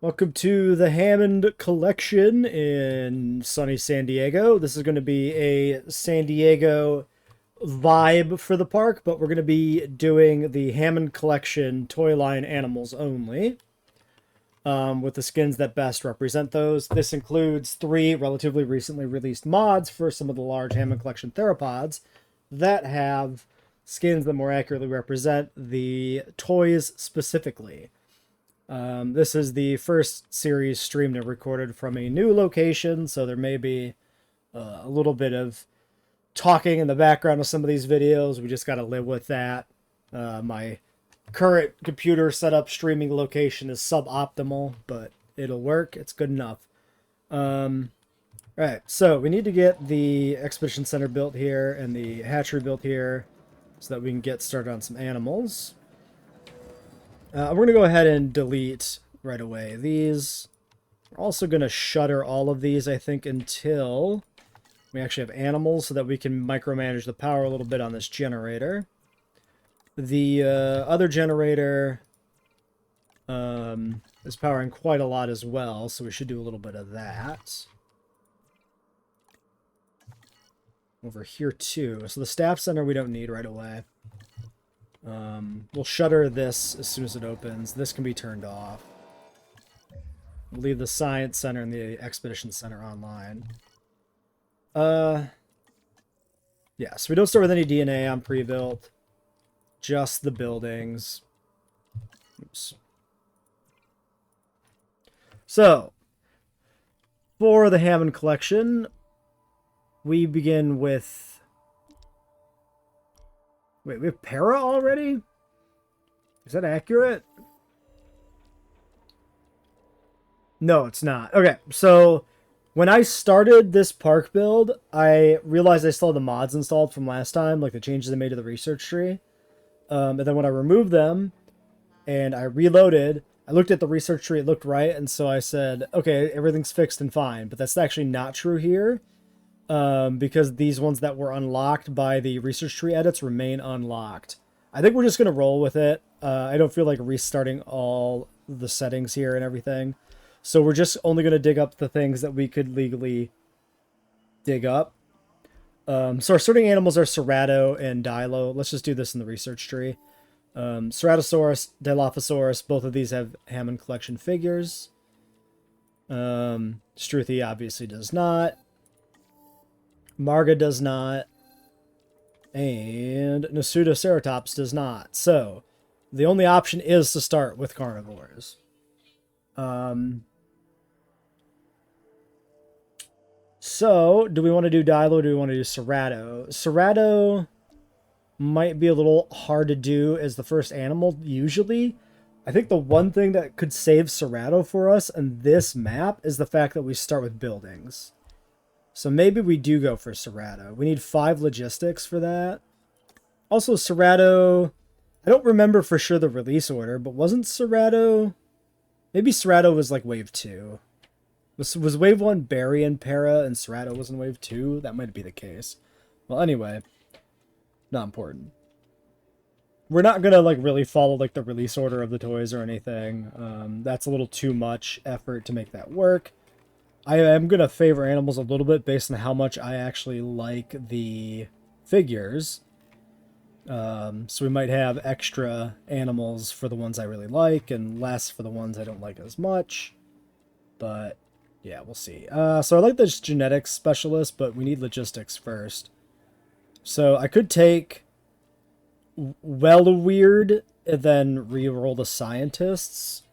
Welcome to the Hammond collection in sunny San Diego. This is going to be a San Diego vibe for the park, but we're going to be doing the Hammond collection toy line animals only, with the skins that best represent those. This includes 3 relatively recently released mods for some of the large Hammond collection theropods that have skins that more accurately represent the toys specifically. This is the first series streamed and recorded from a new location, so there may be a little bit of talking in the background of some of these videos. We just got to live with that. My current computer setup streaming location is suboptimal, but it'll work. It's good enough. Right, so we need to get the Expedition Center built here and the hatchery built here so that we can get started on some animals. We're going to go ahead and delete right away these. We're also going to shutter all of these, I think, until we actually have animals so that we can micromanage the power a little bit on this generator. The other generator is powering quite a lot as well, so we should do a little bit of that. Over here, too. So the staff center we don't need right away. We'll shutter this as soon as it opens. This can be turned off. We'll leave the Science Center and the Expedition Center online. Yeah, so we don't start with any DNA on pre-built. Just the buildings. Oops. So, for the Hammond collection, we begin with... Wait, we have Para already? Is that accurate? No, it's not. Okay, so when I started this park build, I realized I still had the mods installed from last time, like the changes I made to the research tree. And then when I removed them and I reloaded, I looked at the research tree, it looked right, and so I said, okay, everything's fixed and fine. But that's actually not true here. Because these ones that were unlocked by the research tree edits remain unlocked. I think we're just going to roll with it. I don't feel like restarting all the settings here and everything. So we're just only going to dig up the things that we could legally dig up. So our starting animals are Cerrato and Dilo. Let's just do this in the research tree. Ceratosaurus, Dilophosaurus, both of these have Hammond collection figures. Struthi obviously does not. Marga does not, and Nasutoceratops does not. So, the only option is to start with carnivores. So, do we want to do Dilo or do we want to do Cerrato? Cerrato might be a little hard to do as the first animal, usually. I think the one thing that could save Cerrato for us on this map is the fact that we start with buildings. So maybe we do go for Cerrato. We need 5 logistics for that. Also, Cerrato... I don't remember for sure the release order, but wasn't Cerrato... Maybe Cerrato was like Wave 2. Was Wave 1 Barry and Para and Cerrato was in Wave 2? That might be the case. Well, anyway. Not important. We're not going to like really follow like the release order of the toys or anything. That's a little too much effort to make that work. I am going to favor animals a little bit based on how much I actually like the figures. So we might have extra animals for the ones I really like and less for the ones I don't like as much. But, yeah, we'll see. So I like this genetics specialist, but we need logistics first. So I could take Weird and then re-roll the scientists.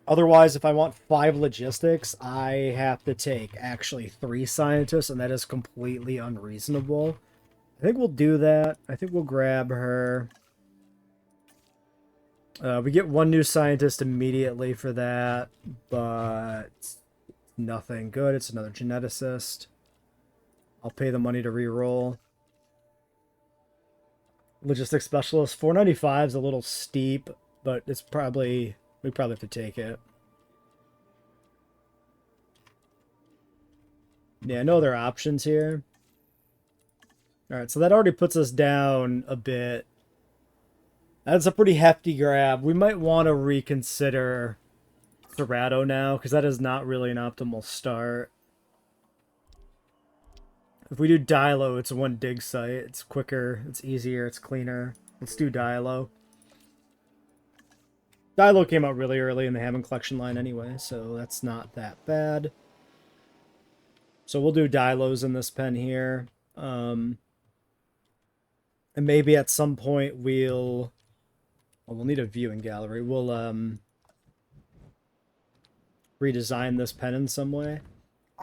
Otherwise, if I want 5 logistics, I have to take actually 3 scientists, and that is completely unreasonable. I think we'll do that. I think we'll grab her. We get 1 new scientist immediately for that, but nothing good. It's another geneticist. I'll pay the money to re-roll. Logistics specialist, 495 is a little steep, but it's probably... We probably have to take it. Yeah, no other options here. Alright, so that already puts us down a bit. That's a pretty hefty grab. We might want to reconsider Cerrado now, because that is not really an optimal start. If we do Dilo, it's one dig site. It's quicker, it's easier, it's cleaner. Let's do Dilo. Dilo came out really early in the Hammond collection line anyway, so that's not that bad. So we'll do Dilos in this pen here. And maybe at some point we'll need a viewing gallery. We'll redesign this pen in some way.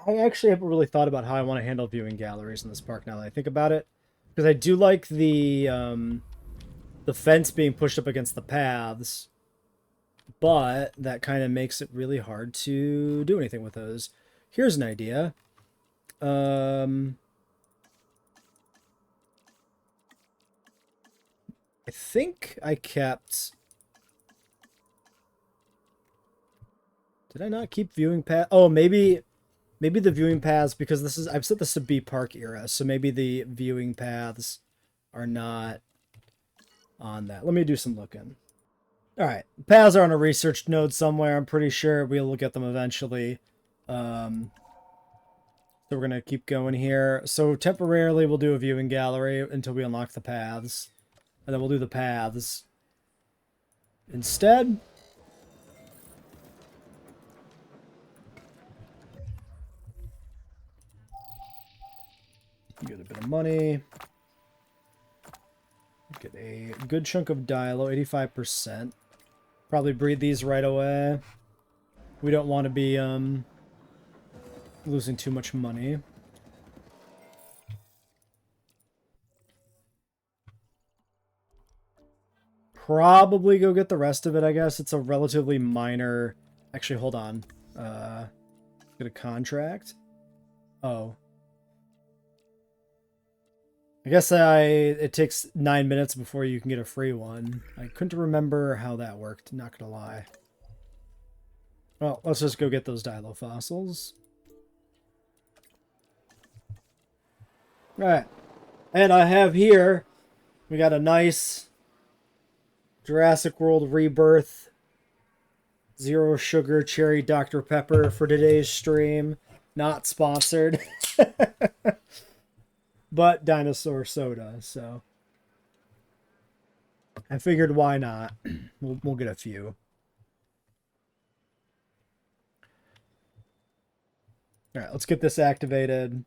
I actually haven't really thought about how I want to handle viewing galleries in this park now that I think about it. Because I do like the fence being pushed up against the paths, but that kind of makes it really hard to do anything with those. Here's an idea. I think I kept... Did I not keep viewing path? Oh, maybe the viewing paths, because this is... I've set this to be park era, so maybe the viewing paths are not on that. Let me do some looking. Alright, paths are on a research node somewhere. I'm pretty sure we'll get them eventually. So we're going to keep going here. So temporarily we'll do a viewing gallery until we unlock the paths. And then we'll do the paths instead. Get a bit of money. Get a good chunk of Dilo, 85%. Probably breed these right away. We don't want to be losing too much money. Probably go get the rest of it, I guess. It's a relatively minor... Actually, hold on. Get a contract. Oh. I guess it takes 9 minutes before you can get a free one. I couldn't remember how that worked, not gonna lie. Well, let's just go get those Dilo fossils. Alright. And I have here, we got a nice Jurassic World Rebirth Zero Sugar Cherry Dr. Pepper for today's stream. Not sponsored. But dinosaur soda, so I figured why not. We'll get a few. All right, let's get this activated.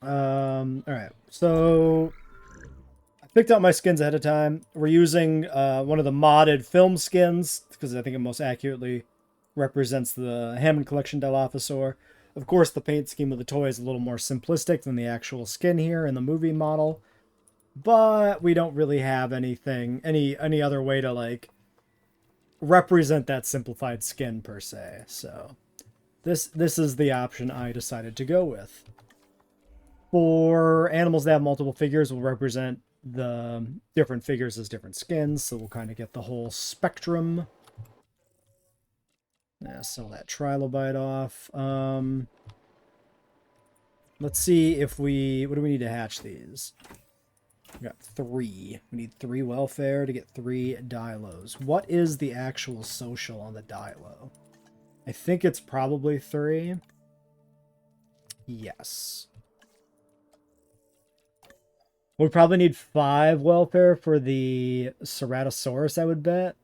All right, so I picked out my skins ahead of time. We're using one of the modded film skins because I think it most accurately represents the Hammond collection Dilophosaur. Of course, the paint scheme of the toy is a little more simplistic than the actual skin here in the movie model, but we don't really have anything, any other way to like represent that simplified skin per se. So this is the option I decided to go with. For animals that have multiple figures, we'll represent the different figures as different skins, so we'll kind of get the whole spectrum. Yeah, sell that trilobite off. Let's see if what do we need to hatch these? We got 3. We need 3 welfare to get 3 Dilos. What is the actual social on the Dilo? I think it's probably 3. Yes. We probably need 5 welfare for the Ceratosaurus, I would bet.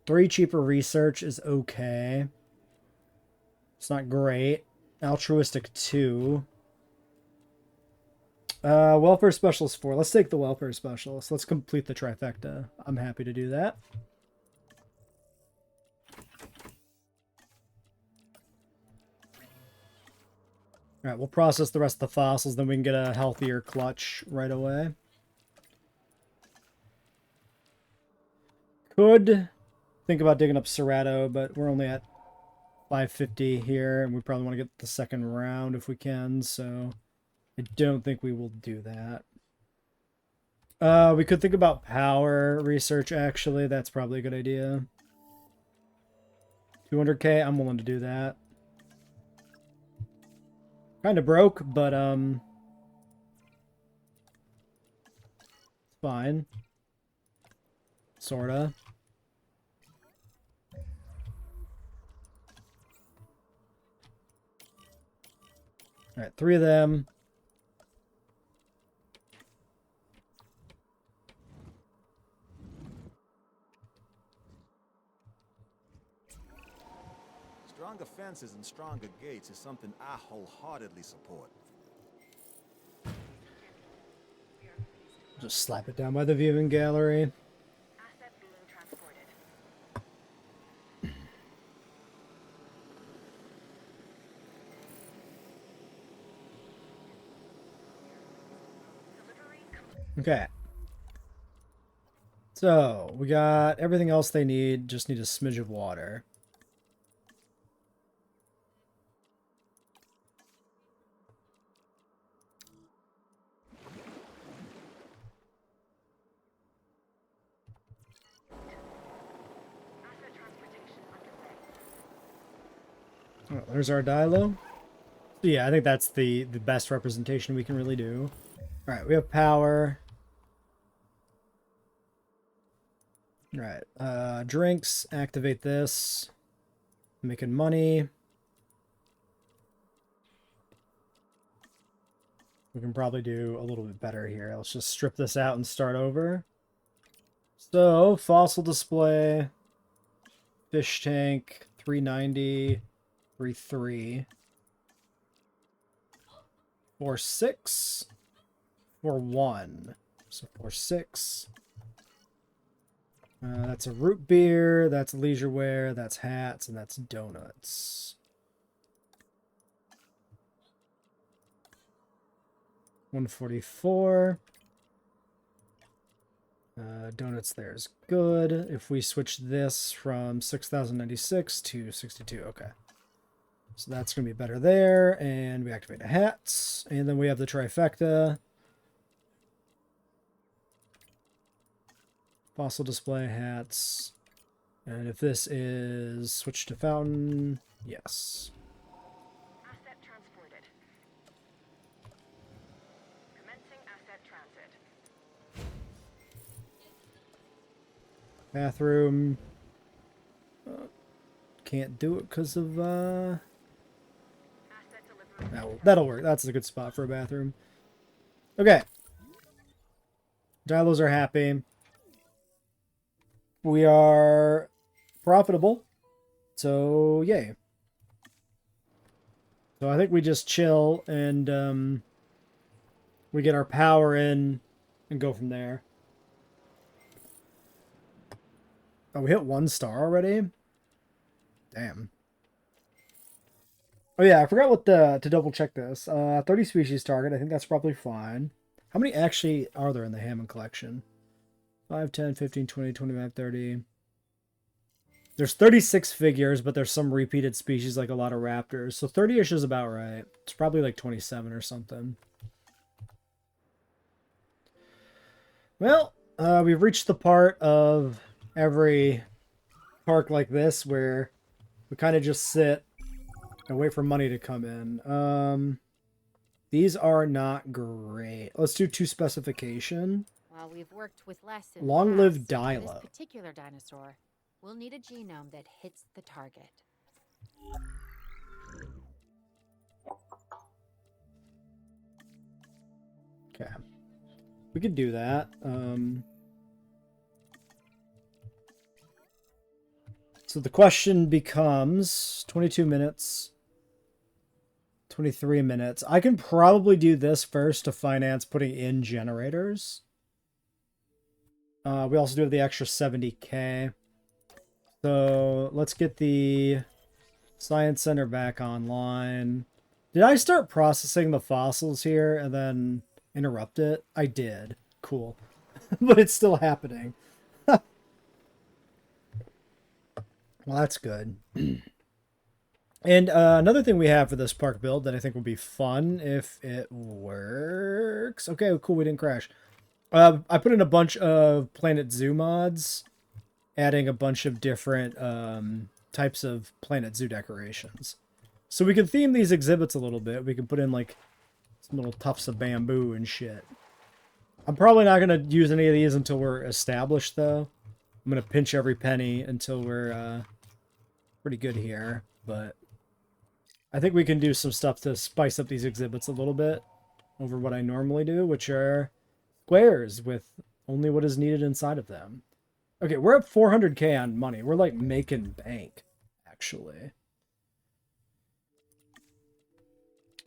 3 cheaper research is okay. It's not great. Altruistic 2. Welfare specialist 4. Let's take the welfare specialist. Let's complete the trifecta. I'm happy to do that. Alright, we'll process the rest of the fossils, then we can get a healthier clutch right away. Could think about digging up Cerrado, but we're only at 550 here, and we probably want to get the second round if we can, so I don't think we will do that. We could think about power research, actually. That's probably a good idea. 200k, I'm willing to do that. Kind of broke, but fun fine. Sorta. Alright, 3 of them. Stronger fences and stronger gates is something I wholeheartedly support. Just slap it down by the viewing gallery. Asset being transported. Delivery complete. Okay. So, we got everything else they need. Just need a smidge of water. Asset transportation underway. Oh, there's our Dilo. Yeah, I think that's the best representation we can really do. Alright, we have power. Alright, drinks, activate this. Making money. We can probably do a little bit better here. Let's just strip this out and start over. So, fossil display. Fish tank, 390, 33. 4-6, 4-1. So 4-6. That's a root beer, that's leisure wear, that's hats, and that's donuts. 144. Donuts there is good. If we switch this from 6,096 to 62, okay. So that's going to be better there, and we activate the hats, and then we have the trifecta. Fossil display, hats, and if this is switch to fountain, yes. Asset transported. Commencing asset transit. Bathroom. Can't do it because of, Asset delivery. that'll work. That's a good spot for a bathroom. Okay. Dilos are happy. We are profitable. So, yay. So I think we just chill and we get our power in and go from there. Oh, we hit 1 star already? Damn. Oh yeah, I forgot what to double check this. 30 species target. I think that's probably fine. How many actually are there in the Hammond collection? 5, 10, 15, 20, 25, 30. There's 36 figures, but there's some repeated species like a lot of raptors. So 30-ish is about right. It's probably like 27 or something. Well, we've reached the part of every park like this where we kind of just sit and wait for money to come in. These are not great. Let's do 2 specification. While we've worked with less in the Long live past, Dilo. this particular dinosaur will need a genome that hits the target. Okay. We could do that. So the question becomes 22 minutes, 23 minutes. I can probably do this first to finance putting in generators. We also do have the extra 70k. So let's get the Science Center back online. Did I start processing the fossils here and then interrupt it? I did. Cool. But it's still happening. Well, that's good. And another thing we have for this park build that I think will be fun if it works. Okay, cool. We didn't crash. I put in a bunch of Planet Zoo mods, adding a bunch of different types of Planet Zoo decorations. So we can theme these exhibits a little bit. We can put in like some little tufts of bamboo and shit. I'm probably not going to use any of these until we're established, though. I'm going to pinch every penny until we're pretty good here. But I think we can do some stuff to spice up these exhibits a little bit over what I normally do, which are squares with only what is needed inside of them. Okay, we're at 400k on money. We're like making bank, actually.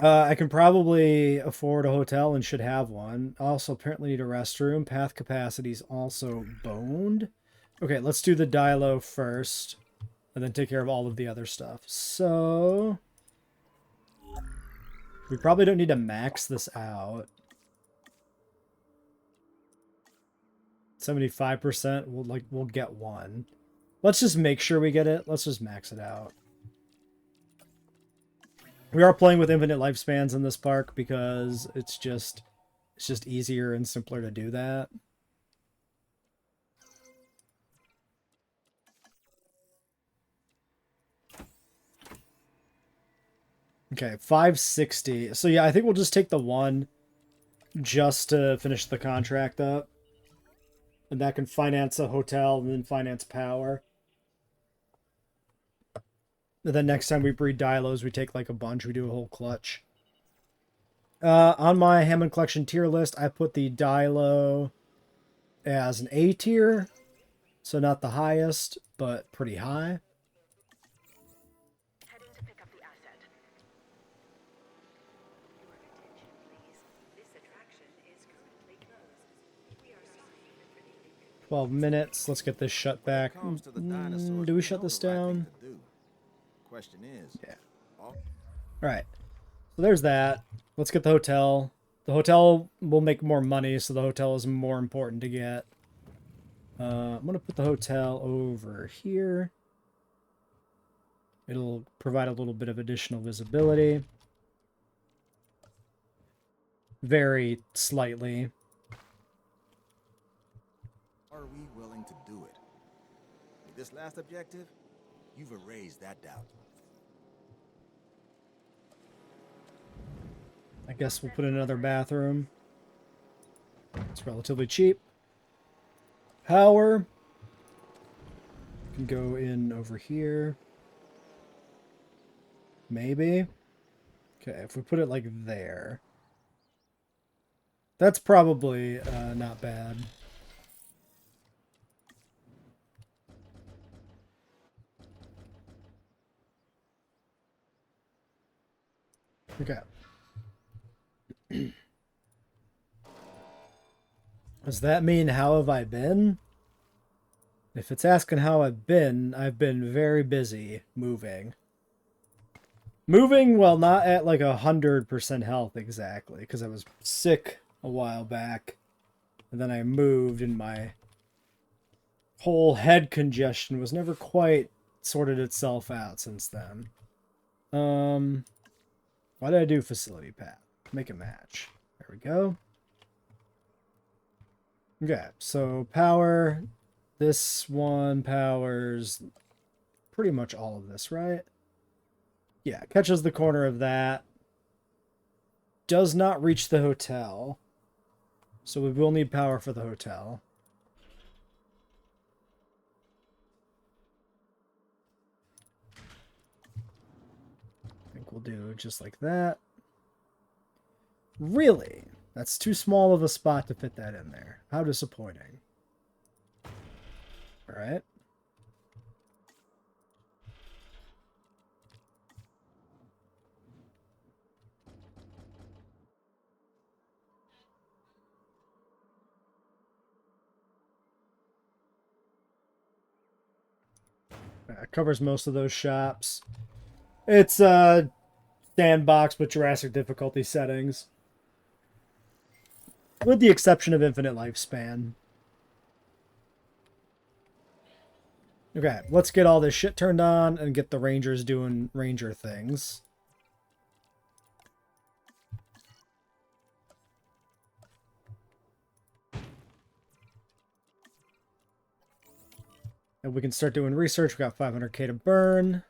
I can probably afford a hotel and should have one. Also, apparently need a restroom. Path capacity is also boned. Okay, let's do the Dilo first, and then take care of all of the other stuff. So, we probably don't need to max this out. 75%, we'll get one. Let's just make sure we get it. Let's just max it out. We are playing with infinite lifespans in this park because it's just easier and simpler to do that. Okay, 560. So yeah, I think we'll just take the one just to finish the contract up. And that can finance a hotel and then finance power. And then next time we breed Dilos, we take like a bunch. We do a whole clutch. On my Hammond collection tier list, I put the Dilo as an A tier. So not the highest, but pretty high. Heading to pick up the asset. 12 minutes. Let's get this shut back. Do we shut this down? Question is, yeah. All right. So there's that. Let's get the hotel. The hotel will make more money, so the hotel is more important to get. I'm going to put the hotel over here. It'll provide a little bit of additional visibility. Very slightly. are we willing to do it? With this last objective, you've erased that doubt. I guess we'll put in another bathroom. It's relatively cheap. Power can go in over here. Maybe. Okay, if we put it like there. That's probably not bad. Okay. Does that mean how have I been? If it's asking how I've been very busy moving. Moving, well, not at like 100% health exactly, because I was sick a while back. And then I moved and my whole head congestion was never quite sorted itself out since then. Why did I do facility path? Make a match. There we go. Okay, so power. This one powers pretty much all of this, right? Yeah, catches the corner of that. Does not reach the hotel. So we will need power for the hotel. I think we'll do just like that. Really? That's too small of a spot to fit that in there. How disappointing. All right. Covers most of those shops. It's sandbox with Jurassic difficulty settings. With the exception of infinite lifespan. Okay, let's get all this shit turned on and get the rangers doing ranger things. And we can start doing research. We got 500k to burn.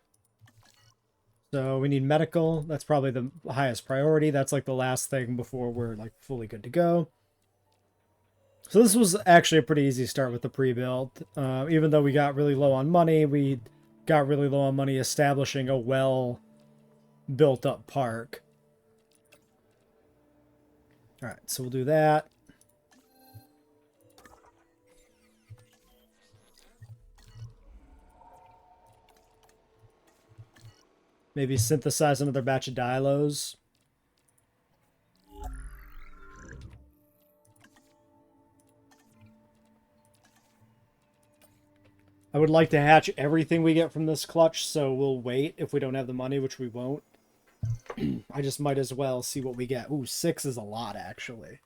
So we need medical. That's probably the highest priority. That's like the last thing before we're like fully good to go. So this was actually a pretty easy start with the pre-build. Even though we got really low on money, we got really low on money establishing a well-built-up park. Alright, so we'll do that. Maybe synthesize another batch of Dilos. I would like to hatch everything we get from this clutch, so we'll wait if we don't have the money, which we won't. I just might as well see what we get. Ooh, 6 is a lot, actually.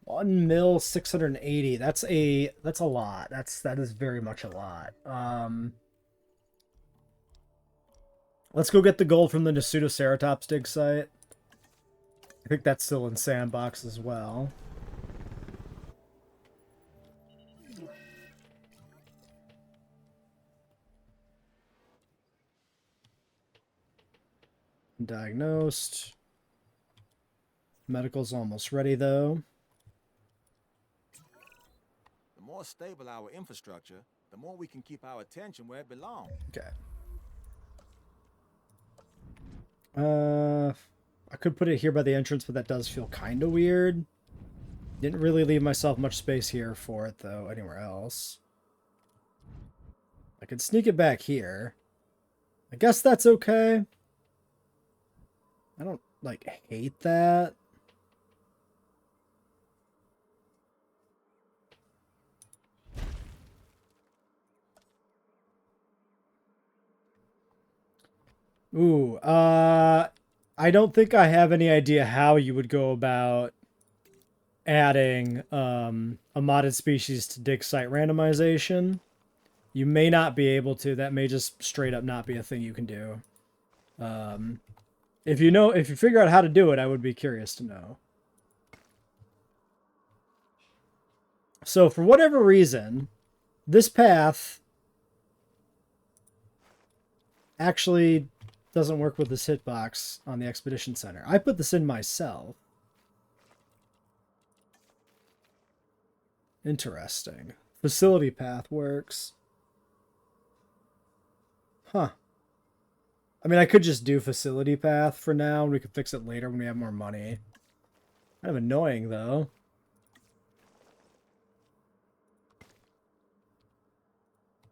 $1 mil 680. That's a lot. That is very much a lot. Let's go get the gold from the Pseudoceratops dig site. I think that's still in sandbox as well. Diagnosed. Medical's almost ready though. The more stable our infrastructure, the more we can keep our attention where it belongs. Okay. I could put it here by the entrance, but that does feel kind of weird. Didn't really leave myself much space here for it, though, anywhere else. I could sneak it back here. I guess that's okay. I don't, like, hate that. Ooh, I don't think I have any idea how you would go about adding a modded species to dig site randomization. You may not be able to. That may just straight up not be a thing you can do. If you figure out how to do it, I would be curious to know. So for whatever reason, this path actually doesn't work with this hitbox on the Expedition Center. I put this in myself. Interesting. Facility path works. Huh. I mean, I could just do facility path for now, and we could fix it later when we have more money. Kind of annoying, though.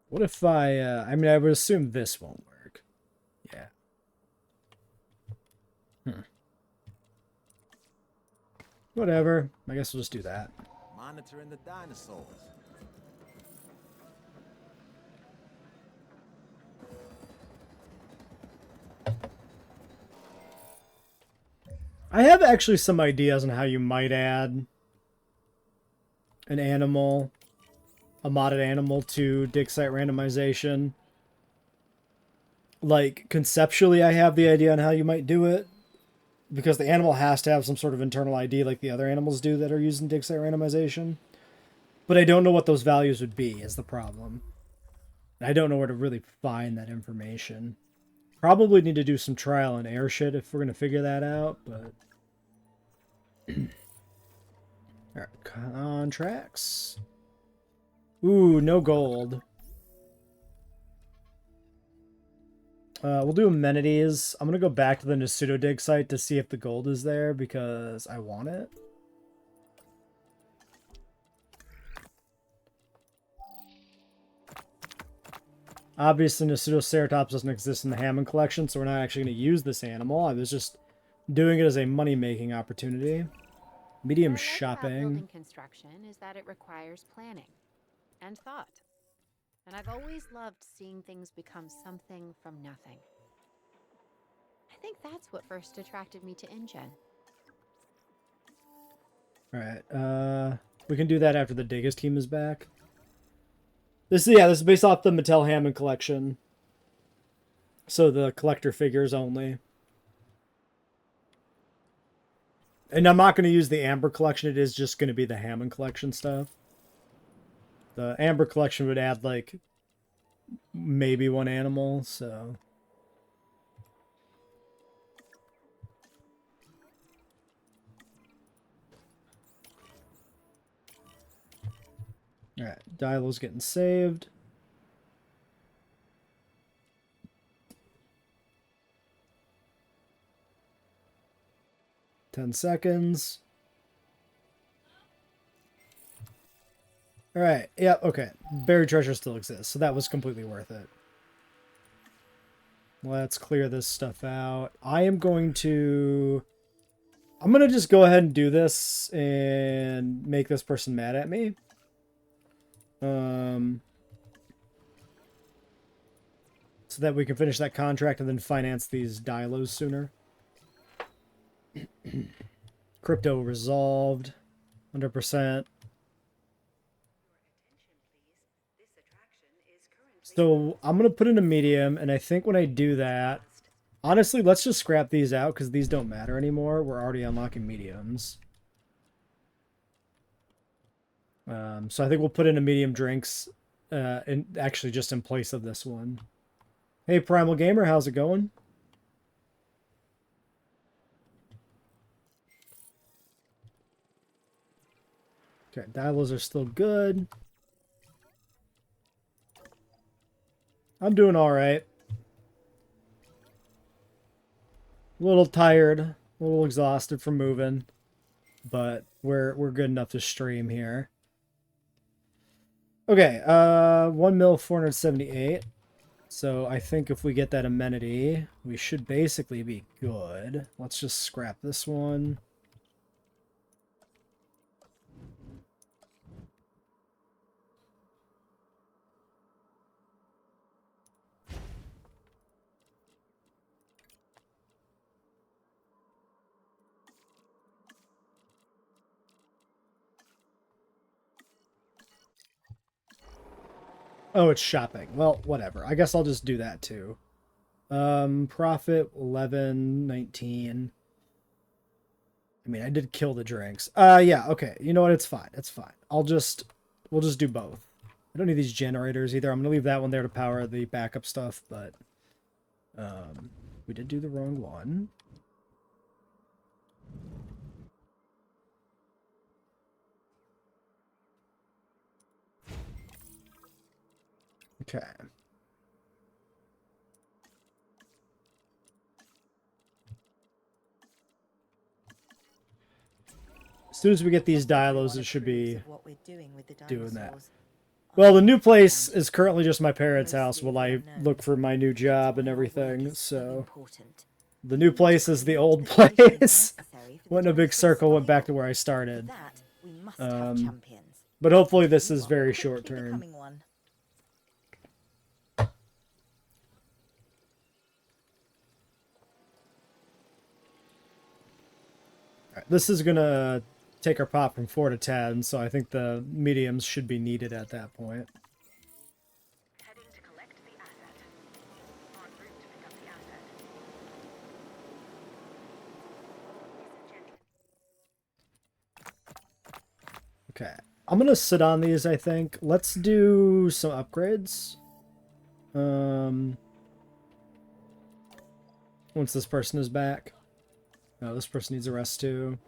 What if I mean, I would assume this won't work. Yeah. Whatever. I guess we'll just do that. Monitoring the dinosaurs. I have actually some ideas on how you might add an animal, a modded animal to dig site randomization. Like, conceptually, I have the idea on how you might do it. Because the animal has to have some sort of internal ID like the other animals do that are using dig site randomization. But I don't know what those values would be, is the problem. I don't know where to really find that information. Probably need to do some trial and error shit if we're going to figure that out, but... Alright, contracts. Ooh, no gold. We'll do amenities. I'm going to go back to the Nasuto dig site to see if the gold is there because I want it. Obviously, Pseudoceratops doesn't exist in the Hammond collection, so we're not actually going to use this animal. I was just doing it as a money-making opportunity. Medium What I like about shopping. building construction is that it requires planning and thought. And I've always loved seeing things become something from nothing. I think that's what first attracted me to InGen. Alright, we can do that after the Diggers team is back. This is based off the Mattel Hammond collection. So the collector figures only. And I'm not going to use the Amber collection, it is just going to be the Hammond collection stuff. The Amber collection would add, like, maybe one animal, so... Alright, Dilo's getting saved. Ten seconds. Alright, yeah, okay. Buried treasure still exists, so that was completely worth it. Let's clear this stuff out. I'm gonna just go ahead and do this and make this person mad at me. So that we can finish that contract and then finance these Dilos sooner. Crypto resolved. 100%. So I'm going to put in a medium, and I think when I do that, honestly, let's just scrap these out because these don't matter anymore. We're already unlocking mediums. So I think we'll put in a medium drinks, and actually just in place of this one. Hey, Primal Gamer, how's it going? Okay, Dilos are still good. I'm doing all right. A little tired, a little exhausted from moving, but we're good enough to stream here. Okay, 1,478. So I think if we get that amenity, we should basically be good. Let's just scrap this one. Oh, it's shopping. Well, whatever. I guess I'll just do that too. Profit 11, 19. I mean, I did kill the drinks. Yeah, okay. You know what? It's fine. It's fine. We'll just do both. I don't need these generators either. I'm gonna leave that one there to power the backup stuff, but we did do the wrong one. Okay. As soon as we get these Dilos, it should be doing that. Well, the new place is currently just my parents' house while I look for my new job and everything, so... The new place is the old place. Went in a big circle, went back to where I started. But hopefully this is very short term. This is gonna take our pop from 4 to 10, so I think the mediums should be needed at that point. Heading to collect the asset. En route to pick up the asset. Okay, I'm gonna sit on these, I think. Let's do some upgrades. Once this person is back. Oh, this person needs a rest too.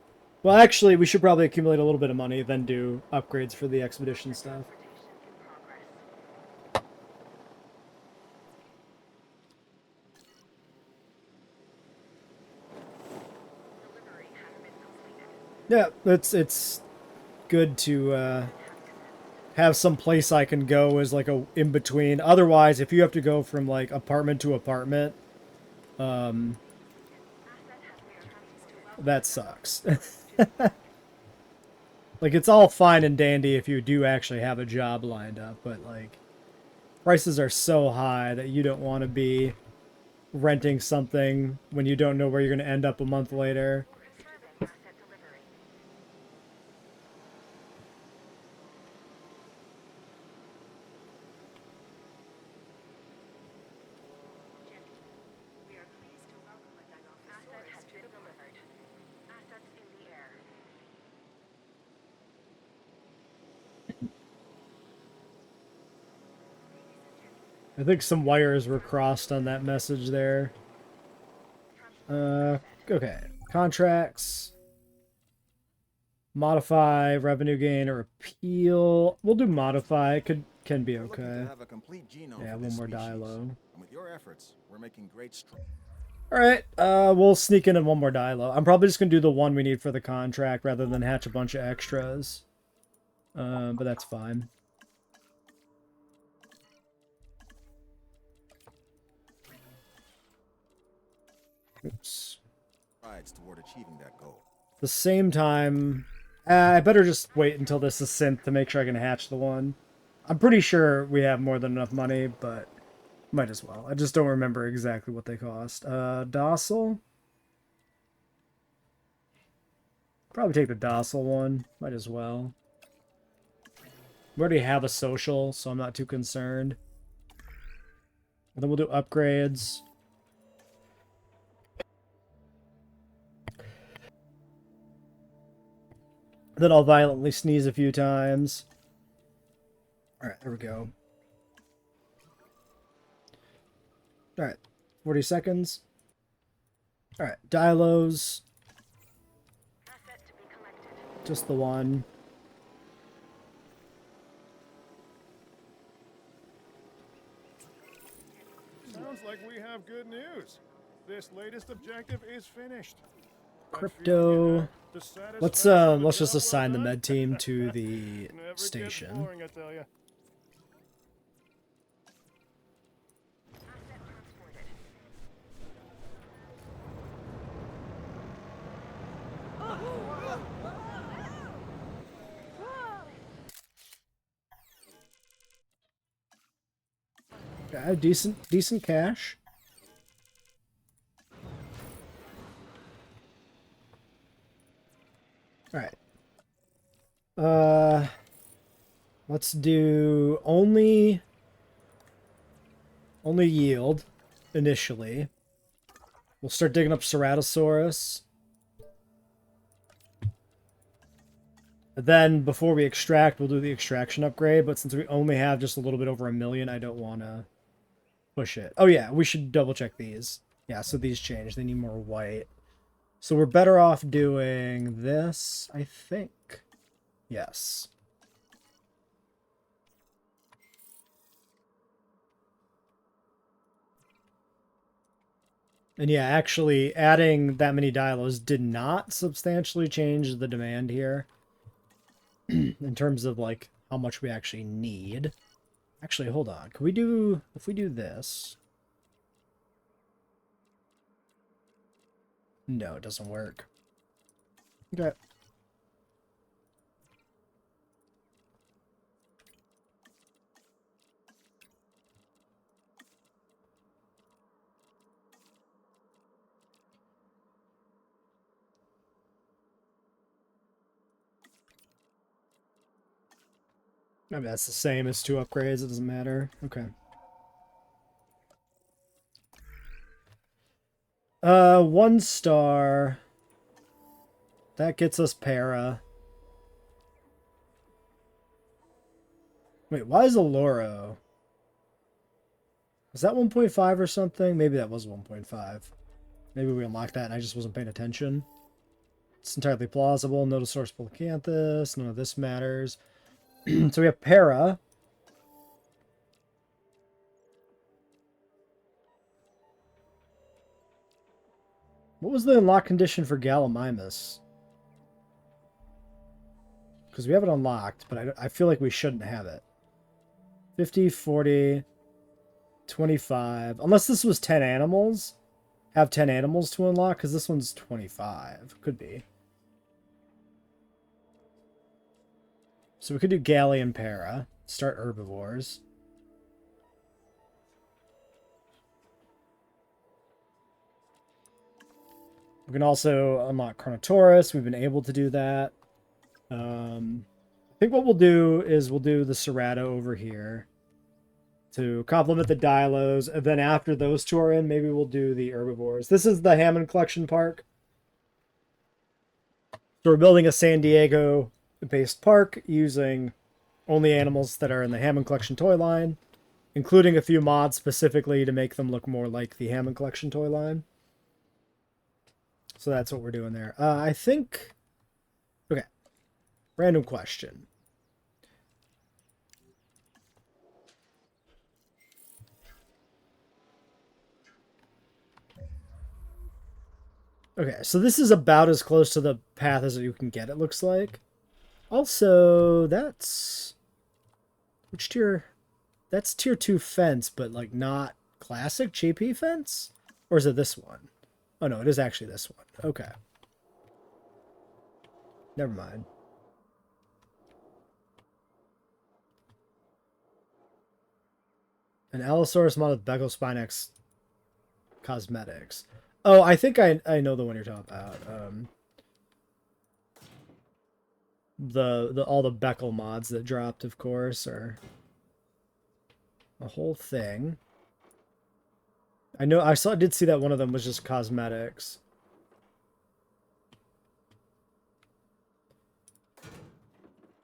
Well, actually, we should probably accumulate a little bit of money, then do upgrades for the expedition stuff. Yeah, it's good to have some place I can go as like a in between. Otherwise, if you have to go from like apartment to apartment, that sucks. Like, it's all fine and dandy if you do actually have a job lined up, but like prices are so high that you don't want to be renting something when you don't know where you're going to end up a month later. I think some wires were crossed on that message there. Okay. Contracts. Modify, revenue gain, or appeal. We'll do modify. It can be We're looking okay. to have a complete genome Yeah, for one this more species. dilo. And with your efforts, we're making great strides. Alright, we'll sneak in one more dilo. I'm probably just gonna do the one we need for the contract rather than hatch a bunch of extras. But that's fine. Oops. Strides toward achieving that goal. At the same time, I better just wait until this is synth to make sure I can hatch the one. I'm pretty sure we have more than enough money, but might as well. I just don't remember exactly what they cost. Docile? Probably take the docile one. Might as well. We already have a social, so I'm not too concerned. And then we'll do upgrades. Then I'll violently sneeze a few times. Alright, there we go. Alright, 40 seconds. Alright, dilos. Asset to be collected. Just the one. Sounds like we have good news. This latest objective is finished. Crypto. Let's just assign the med team to the station. Boring, I tell ya. Asset transported. Yeah, decent cash. Alright. Let's do only yield initially. We'll start digging up Ceratosaurus. Then before we extract, we'll do the extraction upgrade, but since we only have just a little bit over 1 million, I don't want to push it. Oh yeah, we should double check these. Yeah, so these change. They need more white. So we're better off doing this, I think. Yes. And yeah, actually adding that many dilos did not substantially change the demand here. In terms of like how much we actually need. Actually, hold on. Can we do, if we do this? No, it doesn't work. Okay. I mean, that's the same as 2 upgrades. It doesn't matter. Okay. 1 star. That gets us para. Wait, why is Alloro? Is that 1.5 or something? Maybe that was 1.5. Maybe we unlocked that and I just wasn't paying attention. It's entirely plausible. Notosaurus Polacanthus. None of this matters. So we have para. What was the unlock condition for Gallimimus? Because we have it unlocked, but I feel like we shouldn't have it. 50, 40, 25. Unless this was 10 animals. Have 10 animals to unlock, because this one's 25. Could be. So we could do Galley and Para. Start herbivores. We can also unlock Carnotaurus. We've been able to do that. I think what we'll do is we'll do the Cerato over here to complement the Dilos. And then after those 2 are in, maybe we'll do the herbivores. This is the Hammond Collection Park. So we're building a San Diego-based park using only animals that are in the Hammond Collection toy line, including a few mods specifically to make them look more like the Hammond Collection toy line. So that's what we're doing there. I think... Okay. Random question. Okay, so this is about as close to the path as you can get, it looks like. Also, that's... Which tier? That's tier 2 fence, but like not classic JP fence? Or is it this one? Oh no, it is actually this one. Okay. Never mind. An Allosaurus mod with Beckle Spinex cosmetics. Oh, I think I know the one you're talking about. All the Beckle mods that dropped, of course, are a whole thing. I did see that one of them was just cosmetics.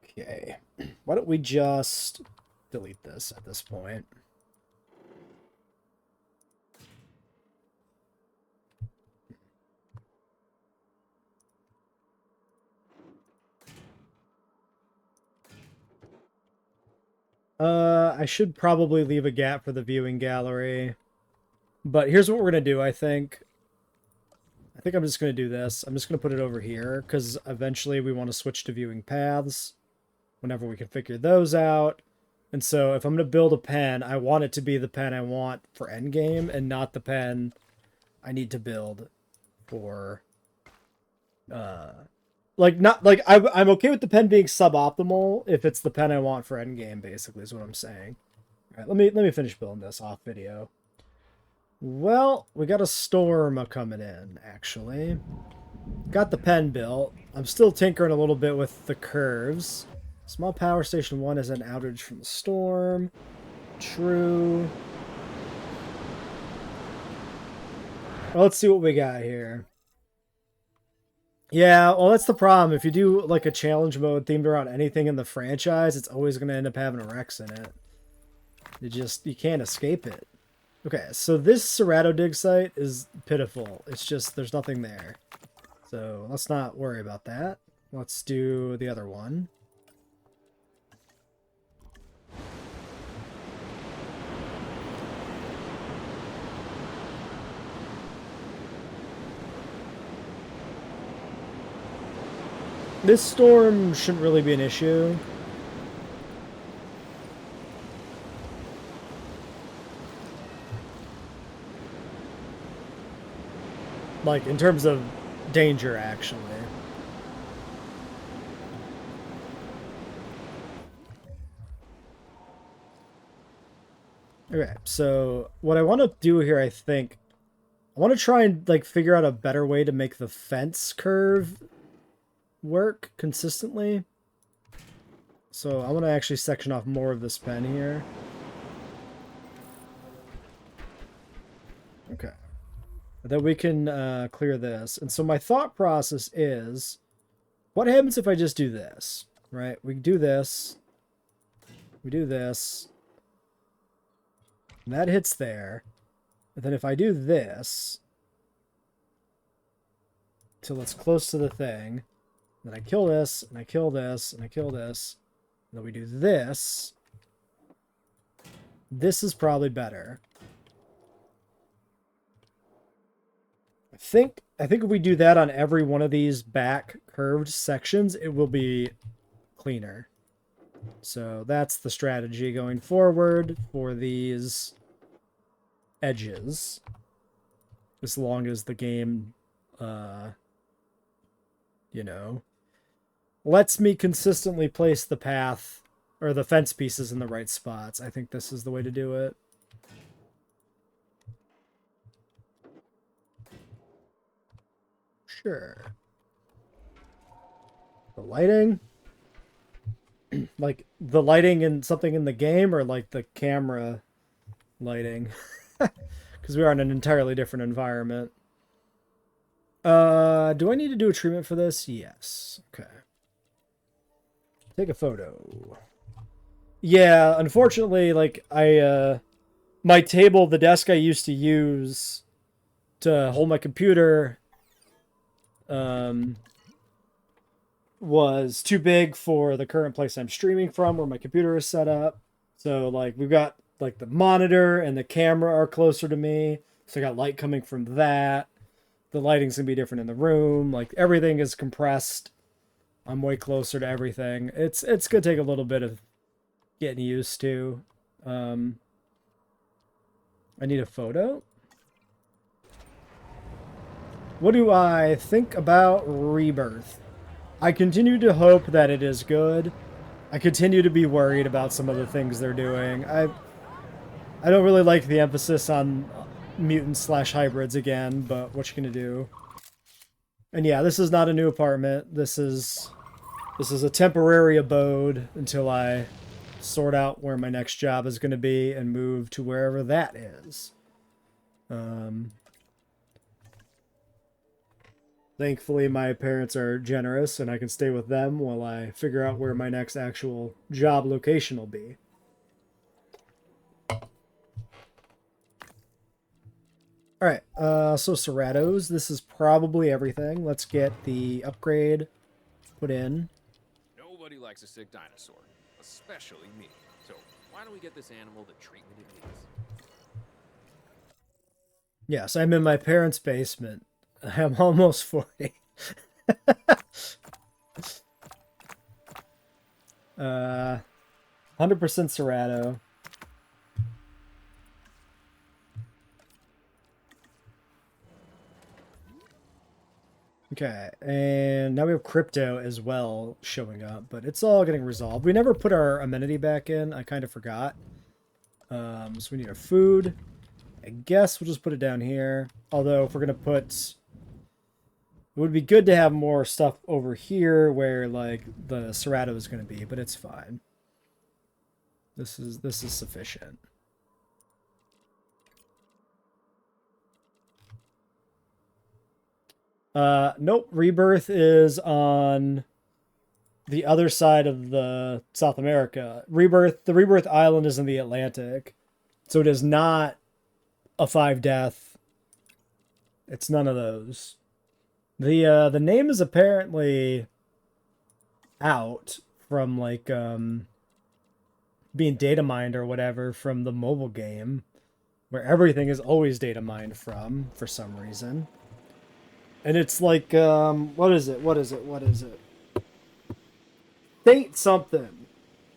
Okay. Why don't we just delete this at this point? I should probably leave a gap for the viewing gallery. But here's what we're going to do, I think. I think I'm just going to do this. I'm just going to put it over here, because eventually we want to switch to viewing paths whenever we can figure those out. And so if I'm going to build a pen, I want it to be the pen I want for endgame, and not the pen I need to build for... I'm okay with the pen being suboptimal if it's the pen I want for endgame, basically, is what I'm saying. Alright, let me finish building this off video. Well, we got a storm coming in, actually. Got the pen built. I'm still tinkering a little bit with the curves. Small power station 1 is an outage from the storm. True. Well, let's see what we got here. Yeah, well, that's the problem. If you do like a challenge mode themed around anything in the franchise, it's always going to end up having a Rex in it. You can't escape it. Okay, so this Cerrado dig site is pitiful. It's just, there's nothing there. So let's not worry about that. Let's do the other one. This storm shouldn't really be an issue. Like, in terms of danger, actually. Okay, so what I want to do here, I think, I want to try and, like, figure out a better way to make the fence curve work consistently. So I want to actually section off more of this pen here. Okay. Then we can clear this. And so my thought process is, what happens if I just do this, right? We do this. We do this. And that hits there. And then if I do this, till it's close to the thing, then I kill this, and I kill this, and I kill this. And then we do this. This is probably better. I think if we do that on every one of these back curved sections, it will be cleaner. So that's the strategy going forward for these edges. As long as the game, you know, lets me consistently place the path or the fence pieces in the right spots. I think this is the way to do it. Sure. The lighting? Like the lighting in something in the game, or like the camera lighting? Because we are in an entirely different environment. Do I need to do a treatment for this? Yes. Okay. Take a photo. Yeah, unfortunately, like my table, the desk I used to use to hold my computer, was too big for the current place I'm streaming from, where my computer is set up. So like we've got like the monitor and the camera are closer to me, so I got light coming from that. The lighting's gonna be different in the room. Like everything is compressed. I'm way closer to everything. It's gonna take a little bit of getting used to. I need a photo. What do I think about Rebirth? I continue to hope that it is good. I continue to be worried about some of the things they're doing. I don't really like the emphasis on mutants / hybrids again, but what you gonna do? And yeah, this is not a new apartment. This is a temporary abode until I sort out where my next job is going to be and move to wherever that is. Thankfully, my parents are generous and I can stay with them while I figure out where my next actual job location will be. Alright, so Cerratos, this is probably everything. Let's get the upgrade put in. Nobody likes a sick dinosaur, especially me. So why don't we get this animal the treatment it needs? Yes, I'm in my parents' basement. I'm almost 40. 100% Cerrato. Okay, and now we have crypto as well showing up, but it's all getting resolved. We never put our amenity back in. I kind of forgot. So we need our food. I guess we'll just put it down here. Although if we're going to put... It would be good to have more stuff over here where like the Cerrato is going to be, but it's fine. This is sufficient. Nope. Rebirth is on the other side of the South America. The Rebirth Island is in the Atlantic. So it is not a 5 death. It's none of those. The name is apparently out from like being data mined or whatever from the mobile game, where everything is always data mined from for some reason. And it's like, what is it? Saint something.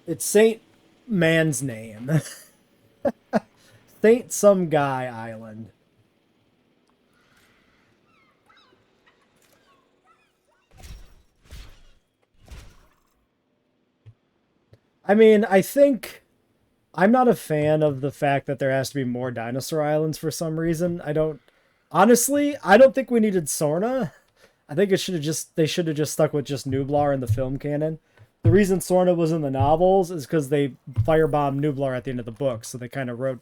It's Saint Man's name. Saint some guy island. I mean, I think... I'm not a fan of the fact that there has to be more dinosaur islands for some reason. Honestly, I don't think we needed Sorna. I think they should have just stuck with just Nublar in the film canon. The reason Sorna was in the novels is because they firebombed Nublar at the end of the book, so they kind of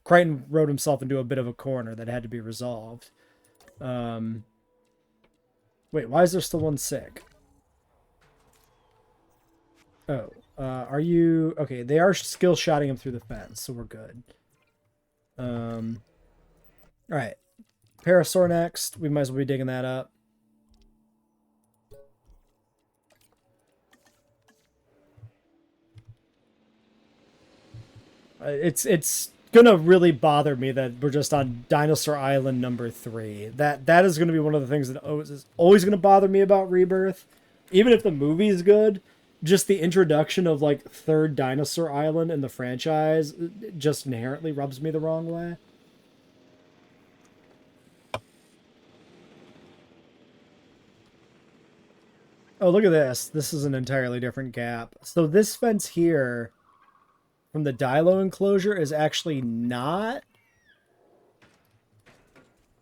Crichton wrote himself into a bit of a corner that had to be resolved. Wait, why is there still one sick? Oh, are you... Okay, they are skill shotting him through the fence, so we're good. Alright. Parasaur next. We might as well be digging that up. It's gonna really bother me that we're just on Dinosaur Island number 3. That is gonna be one of the things that is always gonna bother me about Rebirth. Even if the movie is good, just the introduction of like 3rd Dinosaur Island in the franchise just inherently rubs me the wrong way. Oh, look at this. This is an entirely different gap. So this fence here from the Dilo enclosure is actually not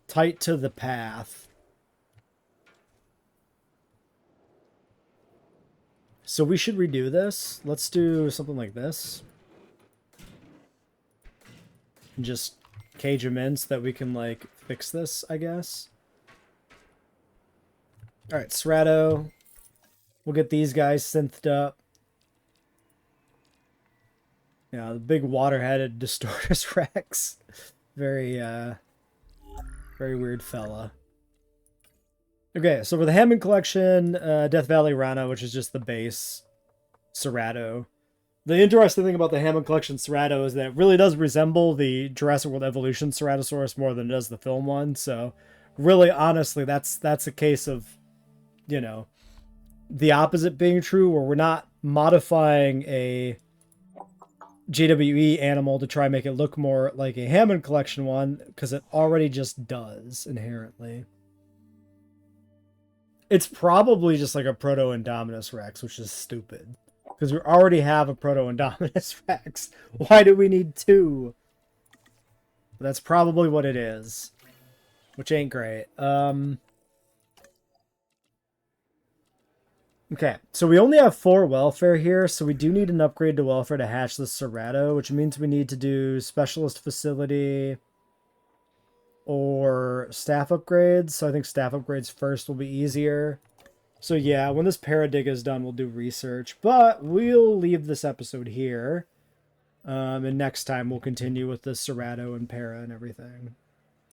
tight to the path. So we should redo this. Let's do something like this. And just cage them in so that we can, like, fix this, I guess. Alright, Cerrato. We'll get these guys synthed up. Yeah, the big water-headed Distortus Rex. Very weird fella. Okay, so for the Hammond collection, Death Valley Rana, which is just the base Cerato. The interesting thing about the Hammond collection Cerato is that it really does resemble the Jurassic World Evolution Ceratosaurus more than it does the film one. So, really, honestly, that's a case of, you know, the opposite being true, where we're not modifying a JWE animal to try and make it look more like a Hammond collection one, because it already just does inherently. It's probably just like a Proto-Indominus Rex, which is stupid. Because we already have a Proto-Indominus Rex. Why do we need two? But that's probably what it is. Which ain't great. Okay, so we only have 4 welfare here, so we do need an upgrade to welfare to hatch the Cerato, which means we need to do specialist facility or staff upgrades. So I think staff upgrades first will be easier. So yeah, when this Paradig is done, we'll do research. But we'll leave this episode here. And next time we'll continue with the Cerato and Para and everything.